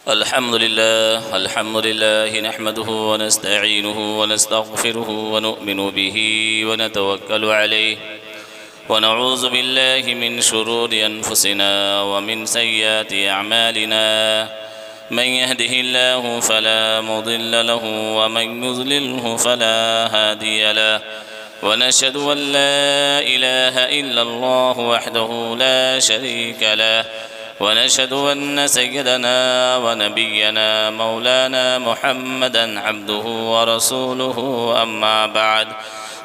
الحمد لله نحمده ونستعينه ونستغفره ونؤمن به ونتوكل عليه ونعوذ بالله من شرور أنفسنا ومن سيئات أعمالنا من يهده الله فلا مضل له ومن يضلله فلا هادي له ونشهد أن لا إله إلا الله وحده لا شريك له ونشهد أن سيدنا ونبينا مولانا محمدًا عبده ورسوله أما بعد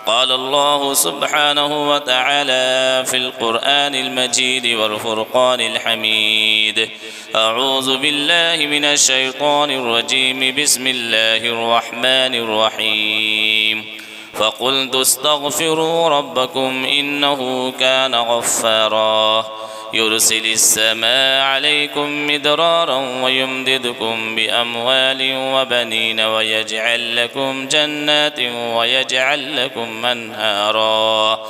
قال الله سبحانه وتعالى في القرآن المجيد والفرقان الحميد أعوذ بالله من الشيطان الرجيم بسم الله الرحمن الرحيم فقلت استغفروا ربكم إنه كان غفارا يرسل السماء عليكم مدرارا ويمددكم بأموال وبنين ويجعل لكم جنات ويجعل لكم أنهارا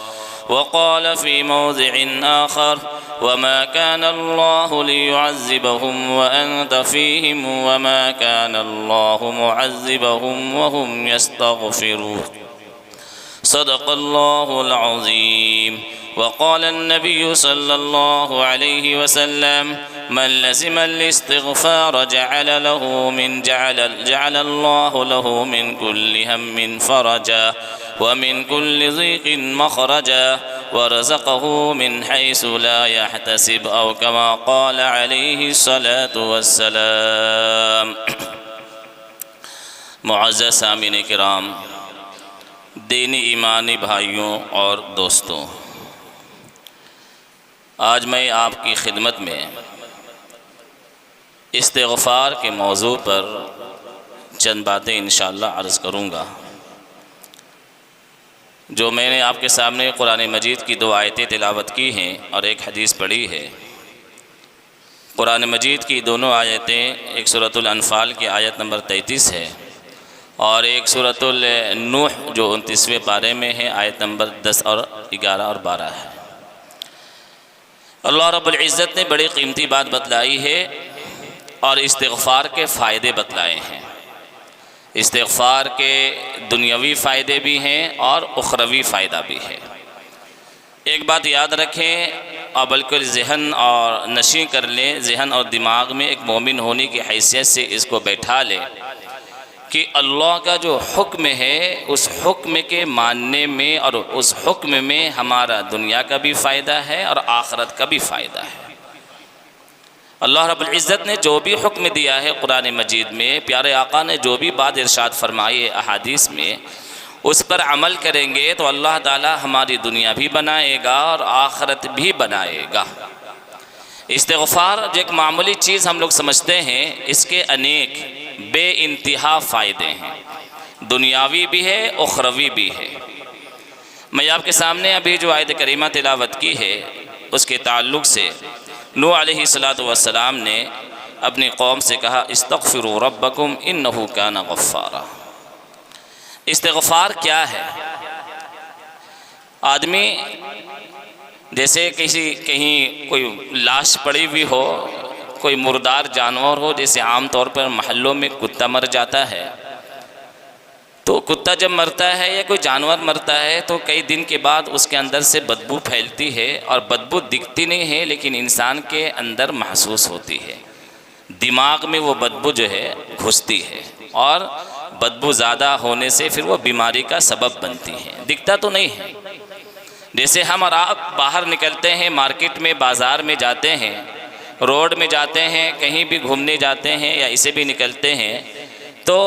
وقال في موضع آخر وما كان الله ليعذبهم وأنت فيهم وما كان الله معذبهم وهم يستغفرون صدق الله العظيم وقال النبي صلى الله عليه وسلم من لزم الاستغفار جعل الله له من كل هم فرجا ومن كل ضيق مخرجا ورزقه من حيث لا يحتسب أو كما قال عليه الصلاة والسلام. معزز سامعین کرام، دینی ایمانی بھائیوں اور دوستوں، آج میں آپ کی خدمت میں استغفار کے موضوع پر چند باتیں انشاءاللہ عرض کروں گا. جو میں نے آپ کے سامنے قرآن مجید کی 2 آیتیں تلاوت کی ہیں اور ایک حدیث پڑھی ہے. قرآن مجید کی دونوں آیتیں ایک سورۃ الانفال کی آیت نمبر 33 ہے اور ایک سورۃ النوح جو 29ویں پارے میں ہے آیت نمبر 10 اور 11 اور 12 ہے. اللہ رب العزت نے بڑی قیمتی بات بتلائی ہے اور استغفار کے فائدے بتلائے ہیں. استغفار کے دنیاوی فائدے بھی ہیں اور اخروی فائدہ بھی ہے. ایک بات یاد رکھیں اور بالکل ذہن اور نشیں کر لیں، ذہن اور دماغ میں ایک مومن ہونے کی حیثیت سے اس کو بیٹھا لیں کہ اللہ کا جو حکم ہے اس حکم کے ماننے میں اور اس حکم میں ہمارا دنیا کا بھی فائدہ ہے اور آخرت کا بھی فائدہ ہے. اللہ رب العزت نے جو بھی حکم دیا ہے قرآن مجید میں، پیارے آقا نے جو بھی بات ارشاد فرمائی ہے احادیث میں، اس پر عمل کریں گے تو اللہ تعالی ہماری دنیا بھی بنائے گا اور آخرت بھی بنائے گا. استغفار جو ایک معمولی چیز ہم لوگ سمجھتے ہیں، اس کے انیک بے انتہا فائدے ہیں، دنیاوی بھی ہے اخروی بھی ہے. میں آپ کے سامنے ابھی جو آیت کریمہ تلاوت کی ہے اس کے تعلق سے نوح علیہ السلام نے اپنی قوم سے کہا استغفروا ربکم انہ کان غفارا. استغفار کیا ہے؟ آدمی جیسے کہیں کوئی لاش پڑی ہوئی ہو، کوئی مردار جانور ہو، جیسے عام طور پر محلوں میں کتا مر جاتا ہے، تو کتا جب مرتا ہے یا کوئی جانور مرتا ہے تو کئی دن کے بعد اس کے اندر سے بدبو پھیلتی ہے، اور بدبو دکھتی نہیں ہے لیکن انسان کے اندر محسوس ہوتی ہے. دماغ میں وہ بدبو جو ہے گھستی ہے اور بدبو زیادہ ہونے سے پھر وہ بیماری کا سبب بنتی ہے. دکھتا تو نہیں ہے. جیسے ہم اور آپ باہر نکلتے ہیں، مارکیٹ میں بازار میں جاتے ہیں، روڈ میں جاتے ہیں، کہیں بھی گھومنے جاتے ہیں یا اسے بھی نکلتے ہیں تو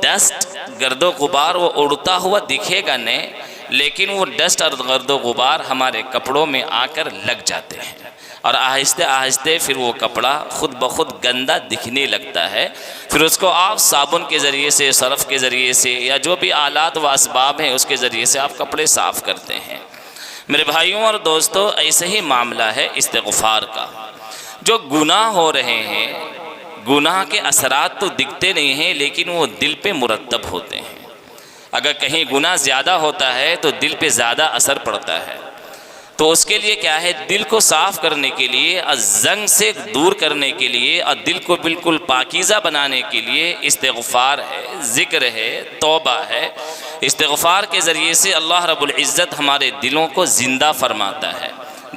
ڈسٹ گرد و غبار وہ اڑتا ہوا دکھے گا نہیں، لیکن وہ ڈسٹ اور گرد و غبار ہمارے کپڑوں میں آ کر لگ جاتے ہیں اور آہستہ آہستہ پھر وہ کپڑا خود بخود گندا دکھنے لگتا ہے. پھر اس کو آپ صابن کے ذریعے سے، سرف کے ذریعے سے یا جو بھی آلات و اسباب ہیں اس کے ذریعے سے آپ کپڑے صاف کرتے ہیں. میرے بھائیوں اور دوستوں، ایسے ہی معاملہ ہے استغفار کا. جو گناہ ہو رہے ہیں، گناہ کے اثرات تو دکھتے نہیں ہیں لیکن وہ دل پہ مرتب ہوتے ہیں. اگر کہیں گناہ زیادہ ہوتا ہے تو دل پہ زیادہ اثر پڑتا ہے. تو اس کے لیے کیا ہے، دل کو صاف کرنے کے لیے، الزنگ سے دور کرنے کے لیے اور دل کو بالکل پاکیزہ بنانے کے لیے استغفار ہے، ذکر ہے، توبہ ہے۔ استغفار کے ذریعے سے اللہ رب العزت ہمارے دلوں کو زندہ فرماتا ہے۔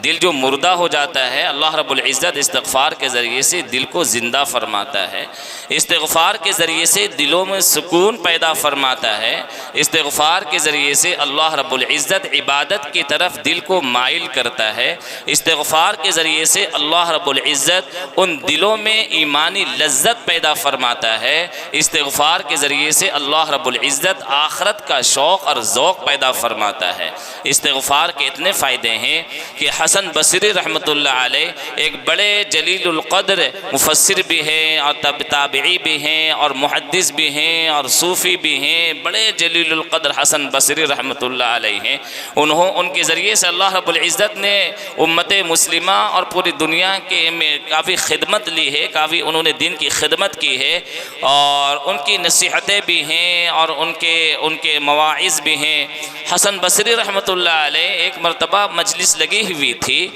دل جو مردہ ہو جاتا ہے، اللہ رب العزت استغفار کے ذریعے سے دل کو زندہ فرماتا ہے۔ استغفار کے ذریعے سے دلوں میں سکون پیدا فرماتا ہے۔ استغفار کے ذریعے سے اللہ رب العزت عبادت کی طرف دل کو مائل کرتا ہے۔ استغفار کے ذریعے سے اللہ رب العزت ان دلوں میں ایمانی لذت پیدا فرماتا ہے۔ استغفار کے ذریعے سے اللہ رب العزت آخرت کا شوق اور ذوق پیدا فرماتا ہے۔ استغفار کے اتنے فائدے ہیں کہ حسن بصری رحمۃ اللہ علیہ ایک بڑے جلیل القدر مفسر بھی ہیں اور تابعی بھی ہیں اور محدث بھی ہیں اور صوفی بھی ہیں، بڑے جلیل القدر حسن بصری رحمۃ اللہ علیہ ہیں۔ ان کے ذریعے سے اللہ رب العزت نے امت مسلمہ اور پوری دنیا کے میں کافی خدمت لی ہے، کافی انہوں نے دین کی خدمت کی ہے، اور ان کی نصیحتیں بھی ہیں اور ان کے مواعظ بھی ہیں۔ حسن بصری رحمۃ اللہ علیہ ایک مرتبہ مجلس لگی ہوئی تھی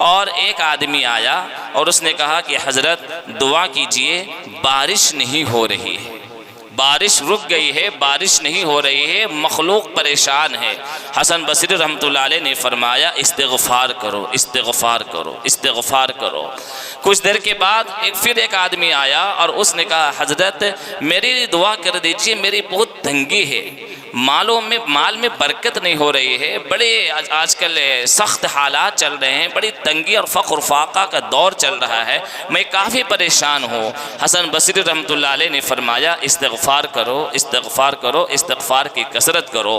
اور ایک آدمی آیا اور اس نے کہا کہ حضرت دعا کیجئے، بارش نہیں ہو رہی ہے، بارش رک گئی ہے، بارش نہیں ہو رہی ہے، مخلوق پریشان ہے۔ حسن بصری رحمۃ اللہ علیہ نے فرمایا استغفار کرو، استغفار کرو، استغفار کرو۔ کچھ دیر کے بعد پھر ایک آدمی آیا اور اس نے کہا حضرت میری دعا کر دیجئے، میری بہت تنگی ہے، مال میں برکت نہیں ہو رہی ہے، بڑے آج کل سخت حالات چل رہے ہیں، بڑی تنگی اور فقر فاقہ کا دور چل رہا ہے، میں کافی پریشان ہوں۔ حسن بصری رحمۃ اللہ علیہ نے فرمایا استغفار کرو، استغفار کرو، استغفار کی کثرت کرو۔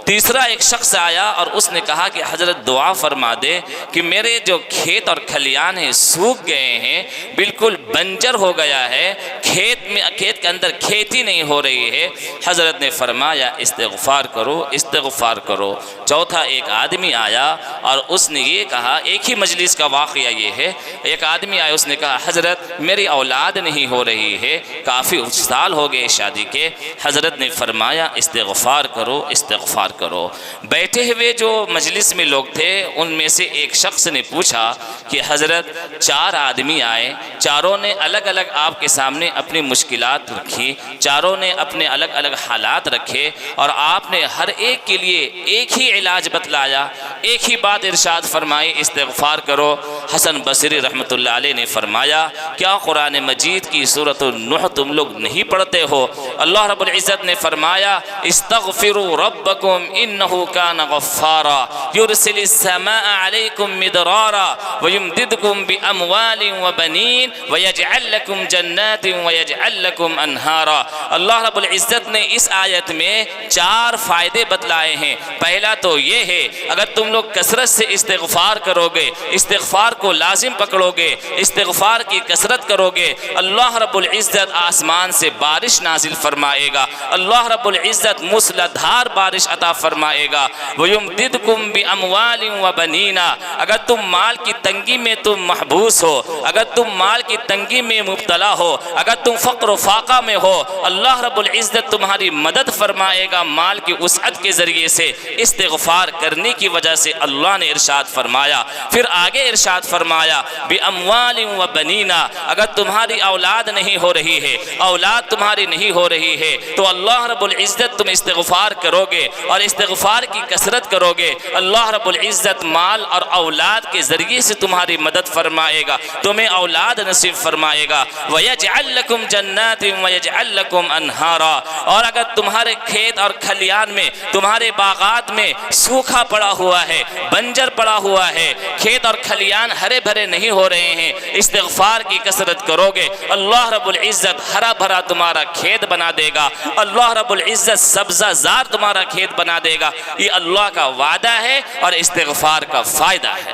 تیسرا ایک شخص آیا اور اس نے کہا کہ حضرت دعا فرما دے کہ میرے جو کھیت اور کھلیان ہیں سوکھ گئے ہیں، بالکل بنجر ہو گیا ہے، کھیت کے اندر کھیتی نہیں ہو رہی ہے۔ حضرت نے فرمایا استغفار کرو، استغفار کرو۔ چوتھا ایک آدمی آیا اور اس نے یہ کہا، ایک ہی مجلس کا واقعہ یہ ہے، ایک آدمی آیا اس نے کہا حضرت میری اولاد نہیں ہو رہی ہے، کافی سال ہو گئے شادی کے۔ حضرت نے فرمایا استغفار کرو، استغفار کرو۔ بیٹھے ہوئے جو مجلس میں لوگ تھے ان میں سے ایک شخص نے پوچھا کہ حضرت 4 آدمی آئے، چاروں نے الگ الگ آپ کے سامنے اپنی مشکلات رکھی، چاروں نے اپنے الگ الگ حالات رکھے اور آپ نے ہر ایک کے لیے ایک ہی علاج بتلایا، ایک ہی بات ارشاد فرمائی استغفار کرو۔ حسن بصری رحمۃ اللہ علیہ نے فرمایا کیا قرآن مجید کی سورۃ النحل تم لوگ نہیں پڑھتے ہو؟ اللہ رب العزت نے فرمایا استغفروا ربکم انہ کان غفارا یرسل السماء علیکم مدرارا ویمددکم باموال وبنین ویجعل لکم جنات ویجعل لکم انہارا۔ اللہ رب العزت نے اس آیت میں 4 فائدے بتلائے ہیں۔ پہلا تو یہ ہے اگر تم لوگ کثرت سے استغفار کرو گے، استغفار کو لازم پکڑو گے، استغفار کی کثرت کرو گے، اللہ رب العزت آسمان سے بارش نازل فرمائے گا، اللہ رب العزت موسلادھار بارش عطا فرمائے گا۔ وَيُمْدِدْكُمْ بِأَمْوَالٍ وَبَنِينَ، اگر تم مال کی تنگی میں تم محبوس ہو، اگر تم مال کی تنگی میں مبتلا ہو، اگر تم فقر و فاقہ میں ہو، اللہ رب العزت تمہاری مدد فرمائے گا مال کی وسعت کے ذریعے سے، استغفار کرنے کی وجہ سے۔ اللہ نے ارشاد فرمایا، پھر آگے ارشاد فرمایا بِأَمْوَالٍ وَبَنِينَ، اگر تمہاری اولاد نہیں ہو رہی ہے، اولاد تمہاری نہیں ہو رہی ہے تو اللہ رب العزت تم استغفار کرو گے اور استغفار کی کثرت کرو گے، اللہ رب العزت مال اور اولاد کے ذریعے سے تمہاری مدد فرمائے گا، تمہیں اولاد نصیب فرمائے گا۔ وَيَجْعَلْ لَكُمْ جَنَّاتٍ وَيَجْعَلْ لَكُمْ أَنْهَارًا، اور اگر تمہارے کھیت اور کھلیان میں، تمہارے باغات میں سوکھا پڑا ہوا ہے، بنجر پڑا ہوا ہے، کھیت اور کھلیان ہرے بھرے نہیں ہو رہے ہیں، استغفار کی کثرت کرو گے، اللہ رب العزت ہرا بھرا تمہارا کھیت بنا دے گا، اللہ رب العزت سبزہ زار تمہارا کھیت بنا دے گا۔ یہ اللہ کا وعدہ ہے اور استغفار کا فائدہ ہے۔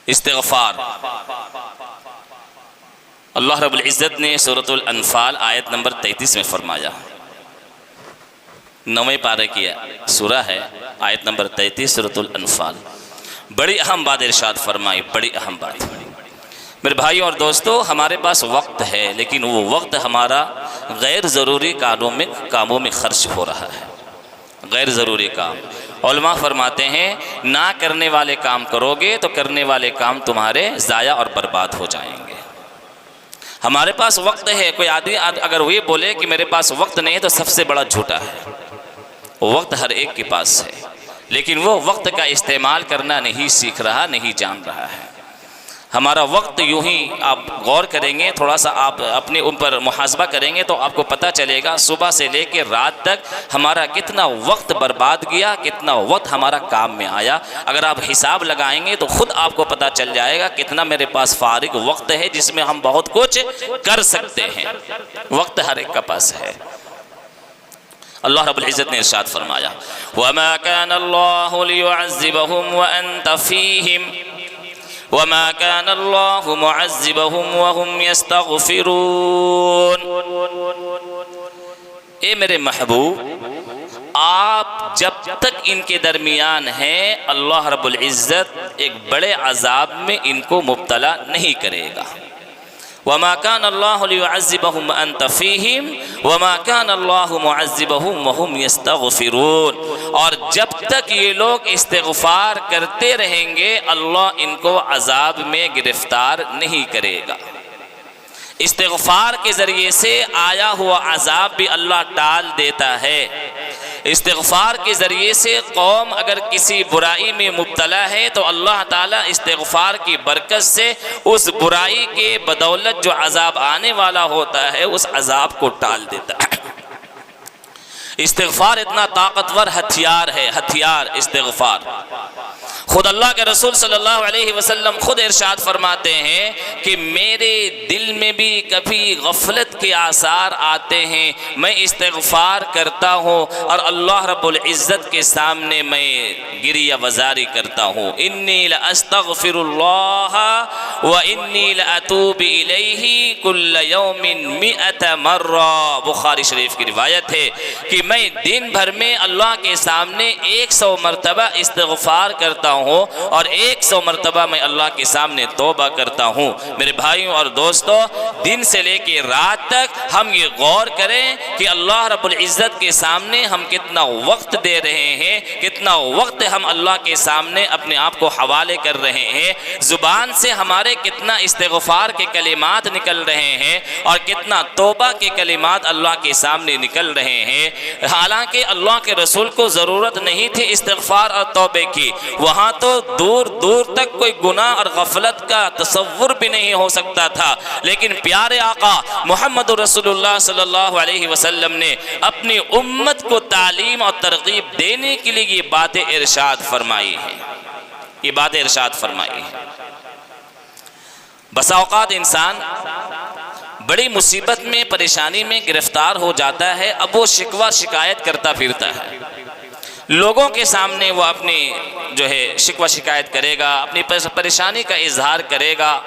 استغفار اللہ رب العزت نے سورۃ الانفال آیت نمبر 33 میں فرمایا، 9ویں پارے کی سورہ ہے، آیت نمبر 33 سورۃ الانفال۔ بڑی اہم بات ارشاد فرمائی، بڑی اہم بات۔ میرے بھائی اور دوستو، ہمارے پاس وقت ہے لیکن وہ وقت ہمارا غیر ضروری کاموں میں خرچ ہو رہا ہے، غیر ضروری کام۔ علماء فرماتے ہیں نہ کرنے والے کام کرو گے تو کرنے والے کام تمہارے ضائع اور برباد ہو جائیں گے۔ ہمارے پاس وقت ہے، کوئی آدمی اگر وہ بولے کہ میرے پاس وقت نہیں ہے تو سب سے بڑا جھوٹا ہے۔ وقت ہر ایک کے پاس ہے، لیکن وہ وقت کا استعمال کرنا نہیں سیکھ رہا، نہیں جان رہا ہے۔ ہمارا وقت یوں ہی آپ غور کریں گے، تھوڑا سا آپ اپنے اوپر محاسبہ کریں گے تو آپ کو پتہ چلے گا صبح سے لے کے رات تک ہمارا کتنا وقت برباد گیا، کتنا وقت ہمارا کام میں آیا۔ اگر آپ حساب لگائیں گے تو خود آپ کو پتہ چل جائے گا کتنا میرے پاس فارغ وقت ہے جس میں ہم بہت کچھ کر سکتے ہیں۔ وقت ہر ایک کا پاس ہے۔ اللہ رب العزت نے ارشاد فرمایا وَمَا كَانَ اللَّهُ لِيُعَذِّبَهُمْ وَأَنْتَ فِيهِمْ وَمَا كَانَ اللَّهُ مُعَذِّبَهُمْ وَهُمْ يَسْتَغْفِرُونَ۔ اے میرے محبوب، آپ جب تک ان کے درمیان ہیں اللہ رب العزت ایک بڑے عذاب میں ان کو مبتلا نہیں کرے گا۔ وَمَا كَانَ اللَّهُ لِيُعَذِّبَهُمْ وَأَنْتَ فِيهِمْ وَمَا كَانَ اللَّهُ مُعَذِّبَهُمْ وَهُمْ يَسْتَغْفِرُونَ۔ اور جب تک یہ لوگ استغفار کرتے رہیں گے اللہ ان کو عذاب میں گرفتار نہیں کرے گا۔ استغفار کے ذریعے سے آیا ہوا عذاب بھی اللہ ٹال دیتا ہے۔ استغفار کے ذریعے سے قوم اگر کسی برائی میں مبتلا ہے تو اللہ تعالیٰ استغفار کی برکت سے اس برائی کے بدولت جو عذاب آنے والا ہوتا ہے اس عذاب کو ٹال دیتا ہے۔ استغفار اتنا طاقتور ہتھیار ہے، ہتھیار استغفار۔ خود اللہ کے رسول صلی اللہ علیہ وسلم خود ارشاد فرماتے ہیں کہ میرے دل میں بھی کبھی غفلت کے آثار آتے ہیں، میں استغفار کرتا ہوں اور اللہ رب العزت کے سامنے میں گریہ وزاری کرتا ہوں۔ انی لاستغفر اللہ وانی لاتوب الیہ کل یوم 100 مرہ۔ بخاری شریف کی روایت ہے کہ میں دن بھر میں اللہ کے سامنے 100 مرتبہ استغفار کرتا ہوں اور 100 مرتبہ میں اللہ کے سامنے توبہ کرتا ہوں۔ میرے بھائیوں اور دوستوں، دن سے لے کے رات تک ہم یہ غور کریں کہ اللہ رب العزت کے سامنے ہم کتنا وقت دے رہے ہیں، کتنا وقت ہم اللہ کے سامنے اپنے آپ کو حوالے کر رہے ہیں، زبان سے ہمارے کتنا استغفار کے کلمات نکل رہے ہیں اور کتنا توبہ کے کلمات اللہ کے سامنے نکل رہے ہیں۔ حالانکہ اللہ کے رسول کو ضرورت نہیں تھی استغفار اور توبے کی، وہاں تو دور دور تک کوئی گناہ اور غفلت کا تصور بھی نہیں ہو سکتا تھا، لیکن پیارے آقا محمد رسول اللہ صلی اللہ علیہ وسلم نے اپنی امت کو تعلیم اور ترغیب دینے کے لیے یہ باتیں ارشاد فرمائی ہیں، یہ باتیں ارشاد فرمائی ہیں۔ بسا اوقات انسان بڑی مصیبت میں، پریشانی میں گرفتار ہو جاتا ہے، اب وہ شکوہ شکایت کرتا پھرتا ہے، لوگوں کے سامنے وہ اپنی جو ہے شکوہ شکایت کرے گا، اپنی پریشانی کا اظہار کرے گا،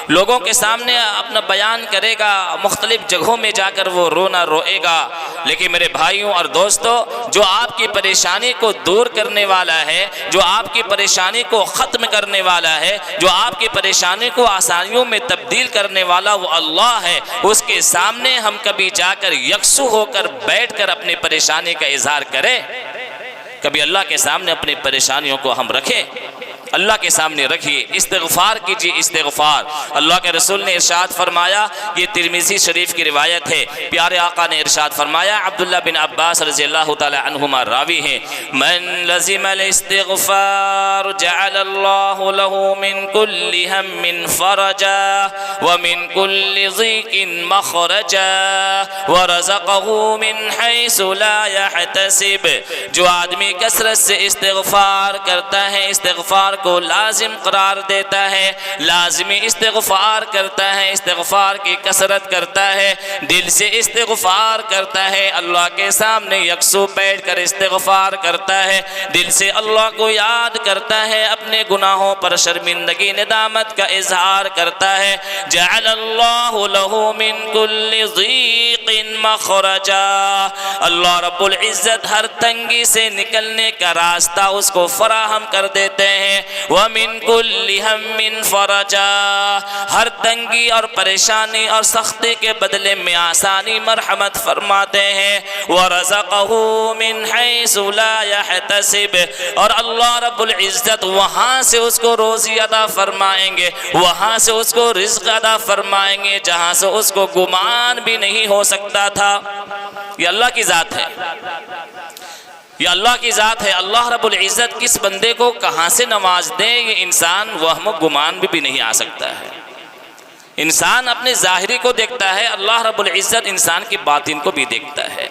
لوگوں کے سامنے اپنا بیان کرے گا، مختلف جگہوں میں جا کر وہ رونا روئے گا۔ لیکن میرے بھائیوں اور دوستوں، جو آپ کی پریشانی کو دور کرنے والا ہے، جو آپ کی پریشانی کو ختم کرنے والا ہے، جو آپ کی پریشانی کو آسانیوں میں تبدیل کرنے والا وہ اللہ ہے، اس کے سامنے ہم کبھی جا کر یکسو ہو کر بیٹھ کر اپنی پریشانی کا اظہار کریں؟ کبھی اللہ کے سامنے اپنی پریشانیوں کو ہم رکھیں، اللہ کے سامنے رکھیے، استغفار کیجیے، استغفار۔ اللہ کے رسول نے ارشاد فرمایا، یہ ترمذی شریف کی روایت ہے، پیارے آقا نے ارشاد فرمایا، عبداللہ بن عباس رضی اللہ تعالی عنہما راوی ہیں، من لزم الاستغفار جعل اللہ له من كل هم فرجا ومن كل ضيق مخرجا ورزقه من حيث لا يحتسب۔ جو آدمی کثرت سے استغفار کرتا ہے، استغفار کو لازم قرار دیتا ہے، لازمی استغفار کرتا ہے، استغفار کی کثرت کرتا ہے، دل سے استغفار کرتا ہے، اللہ کے سامنے یکسو بیٹھ کر استغفار کرتا ہے، دل سے اللہ کو یاد کرتا ہے، اپنے گناہوں پر شرمندگی ندامت کا اظہار کرتا ہے، جعل اللہ له من كل ضيق مخرجا۔ اللہ رب العزت ہر تنگی سے نکلنے کا راستہ اس کو فراہم کر دیتے ہیں، وَمِن كُلِّ هَمٍّ فَرَجًا، ہر تنگی اور پریشانی اور سختی کے بدلے میں آسانی مرحمت فرماتے ہیں. وَرَزَقَهُ مِنْ حَيْثُ لَا يَحْتَسِبُ، اور اللہ رب العزت وہاں سے اس کو روزی عطا فرمائیں گے، وہاں سے اس کو رزق عطا فرمائیں گے جہاں سے اس کو گمان بھی نہیں ہو سکتا تھا. یہ اللہ کی ذات ہے، یہ اللہ کی ذات ہے. اللہ رب العزت کس بندے کو کہاں سے نواز دے یہ انسان وہم و گمان بھی نہیں آ سکتا ہے. انسان اپنے ظاہری کو دیکھتا ہے، اللہ رب العزت انسان کی باطن کو بھی دیکھتا ہے.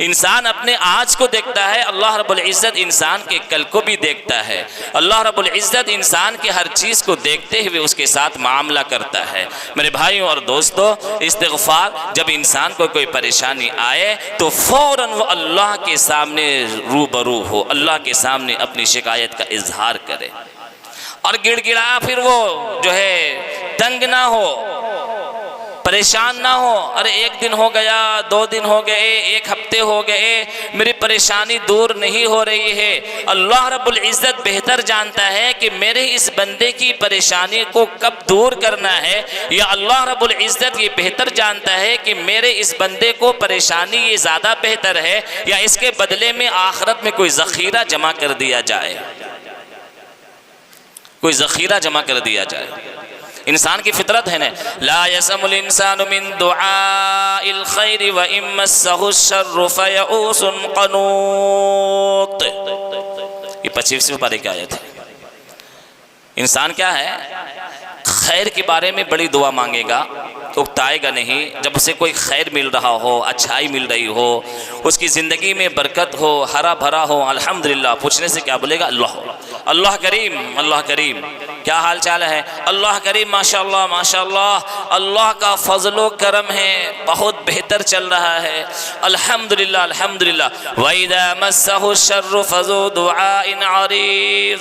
انسان اپنے آج کو دیکھتا ہے، اللہ رب العزت انسان کے کل کو بھی دیکھتا ہے. اللہ رب العزت انسان کے ہر چیز کو دیکھتے ہوئے اس کے ساتھ معاملہ کرتا ہے. میرے بھائیوں اور دوستو، استغفار، جب انسان کو کوئی پریشانی آئے تو فوراً وہ اللہ کے سامنے روبرو ہو، اللہ کے سامنے اپنی شکایت کا اظہار کرے اور گڑ گڑا پھر وہ جو ہے تنگ نہ ہو، پریشان نہ ہو. ارے ایک دن ہو گیا، 2 دن ہو گئے، 1 ہفتے ہو گئے، میری پریشانی دور نہیں ہو رہی ہے. اللہ رب العزت بہتر جانتا ہے کہ میرے اس بندے کی پریشانی کو کب دور کرنا ہے، یا اللہ رب العزت یہ بہتر جانتا ہے کہ میرے اس بندے کو پریشانی یہ زیادہ بہتر ہے، یا اس کے بدلے میں آخرت میں کوئی ذخیرہ جمع کر دیا جائے، کوئی ذخیرہ جمع کر دیا جائے. انسان کی فطرت ہے نا، لا يسم الانسان من دعاء الخير وان مسه الشر فيئوس قنوط. یہ 25ویں پارے کی آیت ہے. انسان کیا ہے، خیر کے بارے میں بڑی دعا مانگے گا، اکتائے گا نہیں. جب اسے کوئی خیر مل رہا ہو، اچھائی مل رہی ہو، اس کی زندگی میں برکت ہو، ہرا بھرا ہو، الحمدللہ پوچھنے سے کیا بولے گا؟ اللہ اللہ کریم، اللہ کریم. کیا حال چال ہے؟ اللہ کریم، ماشاءاللہ ماشاءاللہ، اللہ کا فضل و کرم ہے، بہت بہتر چل رہا ہے، الحمدللہ الحمدللہ. وَإِذَا مَسَّهُ الشَّرُّ فَذُو دُعَاءٍ عَرِيضٍ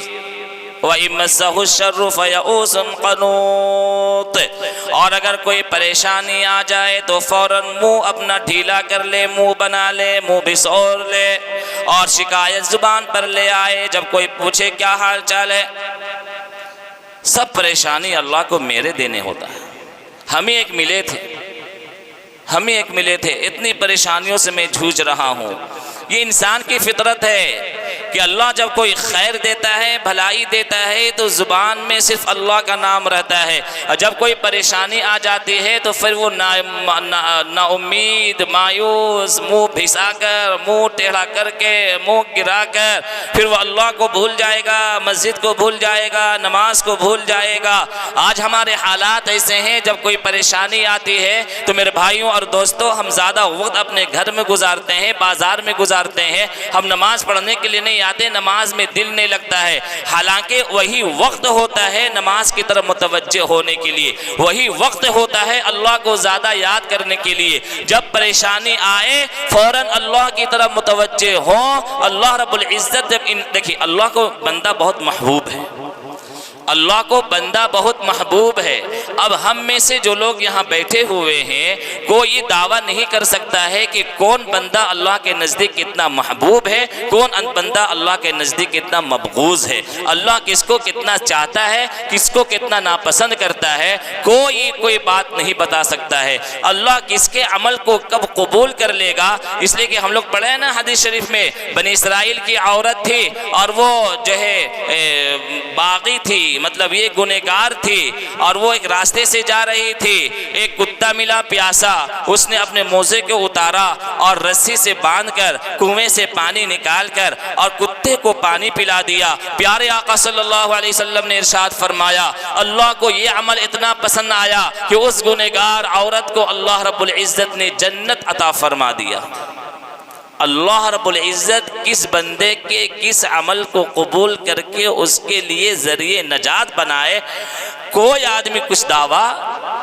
وَإِن مَسَّهُ الشَّرُّ فَيَئُوسٌ قَنُوطٌ. اور اگر کوئی پریشانی آ جائے تو فوراً منہ اپنا ڈھیلا کر لے، منہ بنا لے، منہ بسور لے اور شکایت زبان پر لے آئے. جب کوئی پوچھے کیا حال چال ہے، سب پریشانی اللہ کو میرے دینے ہوتا ہے. ہمیں ایک ملے تھے، ہمیں ایک ملے تھے، اتنی پریشانیوں سے میں جھوج رہا ہوں. یہ انسان کی فطرت ہے کہ اللہ جب کوئی خیر دیتا ہے، بھلائی دیتا ہے تو زبان میں صرف اللہ کا نام رہتا ہے، اور جب کوئی پریشانی آ جاتی ہے تو پھر وہ نا امید، مایوس، منہ بھسا کر، منہ ٹیڑھا کر کے، منہ گرا کر پھر وہ اللہ کو بھول جائے گا، مسجد کو بھول جائے گا، نماز کو بھول جائے گا. آج ہمارے حالات ایسے ہیں، جب کوئی پریشانی آتی ہے تو میرے بھائیوں اور دوستوں، ہم زیادہ وقت اپنے گھر میں گزارتے ہیں، بازار میں گزارتے ہیں. ہم نماز پڑھنے کے لیے نہیں آتے، نماز میں دل نہیں لگتا ہے. حالانکہ وہی وقت ہوتا ہے نماز کی طرف متوجہ ہونے کے لیے، وہی وقت ہوتا ہے اللہ کو زیادہ یاد کرنے کے لیے. جب پریشانی آئے فوراً اللہ کی طرف متوجہ ہو. اللہ رب العزت دیکھیے، اللہ کو بندہ بہت محبوب ہے، اللہ کو بندہ بہت محبوب ہے. اب ہم میں سے جو لوگ یہاں بیٹھے ہوئے ہیں، کوئی یہ دعویٰ نہیں کر سکتا ہے کہ کون بندہ اللہ کے نزدیک کتنا محبوب ہے، کون بندہ اللہ کے نزدیک کتنا مبغوض ہے، اللہ کس کو کتنا چاہتا ہے، کس کو کتنا ناپسند کرتا ہے. کوئی بات نہیں بتا سکتا ہے. اللہ کس کے عمل کو کب قبول کر لے گا، اس لیے کہ ہم لوگ پڑھے نا حدیث شریف میں، بنی اسرائیل کی عورت تھی اور وہ جو ہے باغی تھی، مطلب یہ گنہگار تھی، اور وہ ایک راستے سے جا رہی تھی. ایک کتا ملا پیاسا، اس نے اپنے موزے کو اتارا اور رسی سے باندھ کر کنویں سے پانی نکال کر اور کتے کو پانی پلا دیا. پیارے آقا صلی اللہ علیہ وسلم نے ارشاد فرمایا، اللہ کو یہ عمل اتنا پسند آیا کہ اس گنہگار عورت کو اللہ رب العزت نے جنت عطا فرما دیا. اللہ رب العزت کس بندے کے کس عمل کو قبول کر کے اس کے لیے ذریعے نجات بنائے، کوئی آدمی کچھ دعویٰ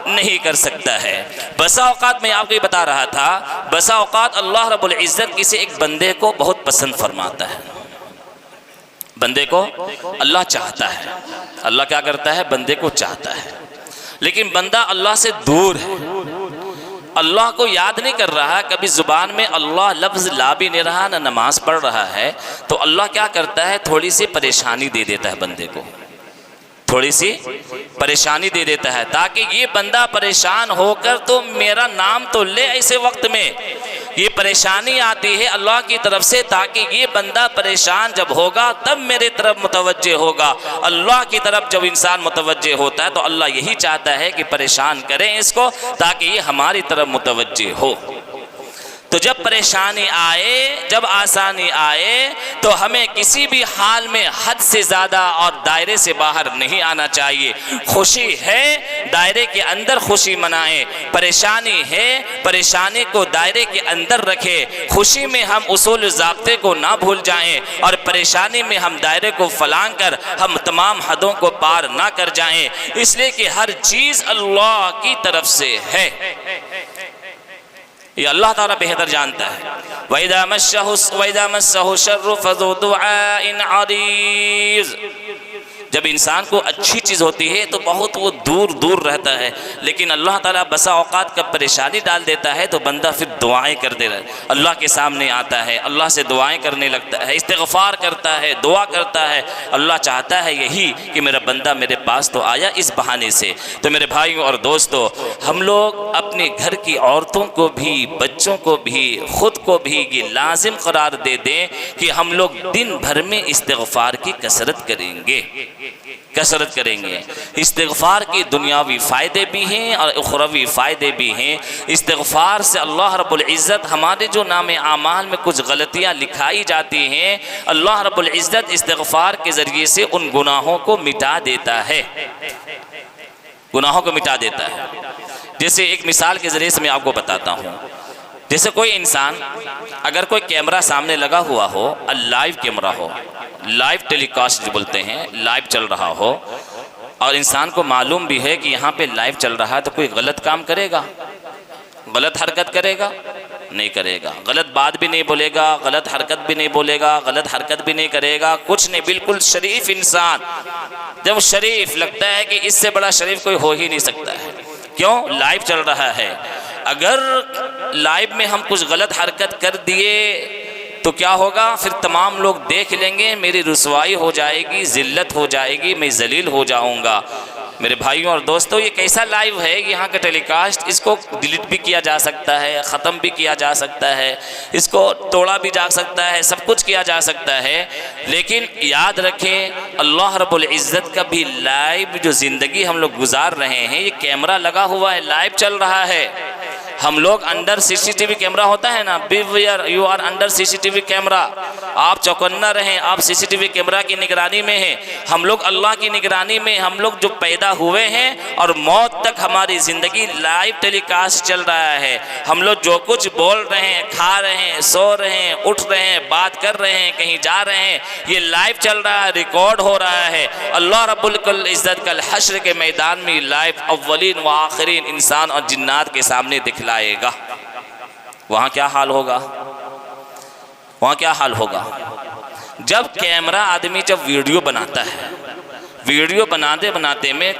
نہیں کر سکتا ہے. بسا اوقات میں آپ کو یہ بتا رہا تھا، بسا اوقات اللہ رب العزت کسی ایک بندے کو بہت پسند فرماتا ہے. بندے کو اللہ چاہتا ہے. اللہ کیا کرتا ہے؟ بندے کو چاہتا ہے، لیکن بندہ اللہ سے دور ہے، اللہ کو یاد نہیں کر رہا. کبھی زبان میں اللہ لفظ لا بھی نہیں رہا، نہ نماز پڑھ رہا ہے، تو اللہ کیا کرتا ہے؟ تھوڑی سی پریشانی دے دیتا ہے بندے کو. تھوڑی سی پریشانی دے دیتا ہے تاکہ یہ بندہ پریشان ہو کر تو میرا نام تو لے ایسے وقت میں. یہ پریشانی آتی ہے اللہ کی طرف سے تاکہ یہ بندہ پریشان جب ہوگا تب میرے طرف متوجہ ہوگا. اللہ کی طرف جب انسان متوجہ ہوتا ہے تو اللہ یہی چاہتا ہے کہ پریشان کریں اس کو تاکہ یہ ہماری طرف متوجہ ہو. تو جب پریشانی آئے، جب آسانی آئے تو ہمیں کسی بھی حال میں حد سے زیادہ اور دائرے سے باہر نہیں آنا چاہیے. خوشی ہے دائرے کے اندر خوشی منائیں، پریشانی ہے پریشانی کو دائرے کے اندر رکھیں. خوشی میں ہم اصول و ضابطے کو نہ بھول جائیں اور پریشانی میں ہم دائرے کو پھلانگ کر ہم تمام حدوں کو پار نہ کر جائیں، اس لیے کہ ہر چیز اللہ کی طرف سے ہے. یہ اللہ تعالیٰ بہتر جانتا ہے. وَإِذَا مَسَّهُ الشَّرُّ فَذُو دُعَاءٍ عَرِيضٍ. جب انسان کو اچھی چیز ہوتی ہے تو بہت وہ دور دور رہتا ہے، لیکن اللہ تعالیٰ بسا اوقات کا پریشانی ڈال دیتا ہے تو بندہ پھر دعائیں کرتے رہے، اللہ کے سامنے آتا ہے، اللہ سے دعائیں کرنے لگتا ہے، استغفار کرتا ہے، دعا کرتا ہے. اللہ چاہتا ہے یہی کہ میرا بندہ میرے پاس تو آیا اس بہانے سے. تو میرے بھائیوں اور دوستو، ہم لوگ اپنے گھر کی عورتوں کو بھی، بچوں کو بھی، خود کو بھی یہ لازم قرار دے دیں کہ ہم لوگ دن بھر میں استغفار کی کثرت کریں گے. استغفار کی دنیاوی فائدے بھی ہیں اور اخروی فائدے بھی ہیں. استغفار سے اللہ رب العزت ہمارے جو نام اعمال میں کچھ غلطیاں لکھائی جاتی ہیں، اللہ رب العزت استغفار کے ذریعے سے ان گناہوں کو مٹا دیتا ہے. جیسے ایک مثال کے ذریعے سے میں آپ کو بتاتا ہوں. جیسے کوئی انسان اگر کوئی کیمرہ سامنے لگا ہوا ہو، لائیو کیمرہ ہو، لائیو ٹیلی کاسٹ جو بولتے ہیں، لائیو چل رہا ہو، اور انسان کو معلوم بھی ہے کہ یہاں پہ لائیو چل رہا ہے، تو کوئی غلط کام کرے گا، غلط حرکت کرے گا؟ نہیں کرے گا. غلط بات بھی نہیں بولے گا، غلط حرکت بھی نہیں بولے گا، غلط حرکت بھی نہیں کرے گا، کچھ نہیں. بالکل شریف انسان. جب شریف لگتا ہے کہ اس سے بڑا شریف کوئی ہو ہی نہیں سکتا ہے. کیوں؟ لائیو چل رہا ہے. اگر لائیو میں ہم کچھ غلط حرکت کر دیے تو کیا ہوگا؟ پھر تمام لوگ دیکھ لیں گے، میری رسوائی ہو جائے گی، ذلت ہو جائے گی، میں ذلیل ہو جاؤں گا. میرے بھائیوں اور دوستوں، یہ کیسا لائیو ہے یہاں کا ٹیلی کاسٹ؟ اس کو ڈیلیٹ بھی کیا جا سکتا ہے، ختم بھی کیا جا سکتا ہے، اس کو توڑا بھی جا سکتا ہے، سب کچھ کیا جا سکتا ہے. لیکن یاد رکھیں اللہ رب العزت کا بھی لائیو جو زندگی ہم لوگ گزار رہے ہیں، یہ کیمرہ لگا ہوا ہے، لائیو چل رہا ہے. ہم لوگ under C C T V camera ہوتا ہے نا، beware you are under C C T V camera. آپ چوکنا رہیں، آپ سی سی ٹی وی کیمرہ کی نگرانی میں ہیں. ہم لوگ اللہ کی نگرانی میں، ہم لوگ جو پیدا ہوئے ہیں اور موت تک ہماری زندگی لائیو ٹیلی کاسٹ چل رہا ہے. ہم لوگ جو کچھ بول رہے ہیں، کھا رہے ہیں، سو رہے ہیں، اٹھ رہے ہیں، بات کر رہے ہیں، کہیں جا رہے ہیں، یہ لائیو چل رہا ہے، ریکارڈ ہو رہا ہے. اللہ رب العزت کل حشر کے میدان میں لائیو اولین و آخرین انسان اور جنات کے سامنے دکھلائے گا. وہاں کیا حال ہوگا؟ جب کیمرہ آدمی جب ویڈیو بناتا ہے، ویڈیو بناتے میں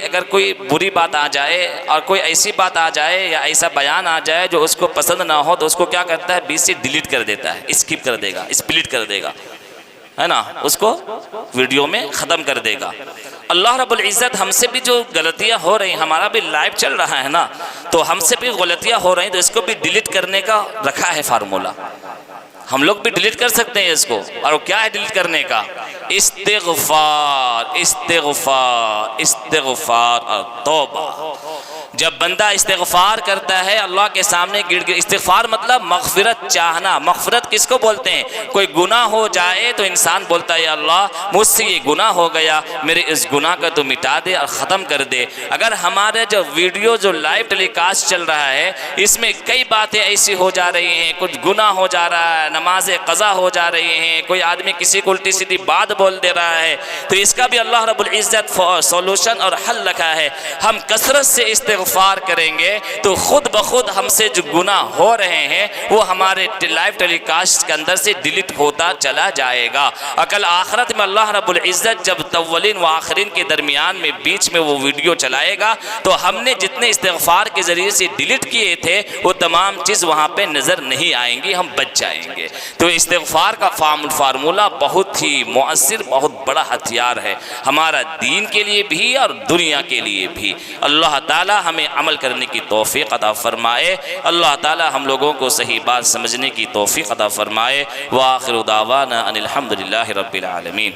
اگر کوئی بری بات آ جائے اور کوئی ایسی بات آ جائے یا ایسا بیان آ جائے جو اس کو پسند نہ ہو، تو اس کو کیا کرتا ہے؟ بیچ سے ڈیلیٹ کر دیتا ہے، اسکپ کر دے گا، اسپلٹ کر دے گا، ہے نا، اس کو ویڈیو میں ختم کر دے گا. اللہ رب العزت ہم سے بھی جو غلطیاں ہو رہی ہیں، ہمارا بھی لائیو چل رہا ہے نا، تو ہم سے بھی غلطیاں ہو رہی ہیں، تو اس کو بھی ڈیلیٹ کرنے کا رکھا ہے فارمولا. ہم لوگ بھی ڈیلیٹ کر سکتے ہیں اس کو. اور کیا ہے ڈیلیٹ کرنے کا؟ استغفار، استغفار، استغفار اور توبہ. جب بندہ استغفار کرتا ہے اللہ کے سامنے گر گر، استغفار مطلب مغفرت چاہنا. مغفرت کس کو بولتے ہیں؟ کوئی گناہ ہو جائے تو انسان بولتا ہے یا اللہ مجھ سے یہ گناہ ہو گیا، میرے اس گناہ کا تو مٹا دے اور ختم کر دے. اگر ہمارے جو ویڈیو جو لائیو ٹیلی کاسٹ چل رہا ہے، اس میں کئی باتیں ایسی ہو جا رہی ہیں، کچھ گناہ ہو جا رہا ہے، نمازیں قضا ہو جا رہی ہیں، کوئی آدمی کسی کو الٹی سیدھی بات بول دے رہا ہے، تو اس کا بھی اللہ رب العزت سولوشن اور حل رکھا ہے. ہم کثرت سے استغفار استغفار کریں گے تو خود بخود ہم سے جو گناہ ہو رہے ہیں وہ ہمارے لائیو ٹیلی کاسٹ کے اندر سے ڈیلیٹ ہوتا چلا جائے گا۔ کل آخرت میں اللہ رب العزت جب اولین و آخرین کے درمیان میں بیچ میں وہ ویڈیو چلائے گا تو ہم نے جتنے استغفار کے ذریعے سے ڈیلیٹ کیے تھے وہ تمام چیز وہاں پہ نظر نہیں آئیں گی، ہم بچ جائیں گے۔ تو استغفار کا فارمولہ بہت ہی مؤثر، بہت بڑا ہتھیار ہے ہمارا دین کے لیے بھی اور دنیا کے لیے بھی۔ اللہ تعالی ہمیں عمل کرنے کی توفیق عطا فرمائے، اللہ تعالی ہم لوگوں کو صحیح بات سمجھنے کی توفیق عطا فرمائے۔ وآخر دعوانا ان الحمدللہ رب العالمین۔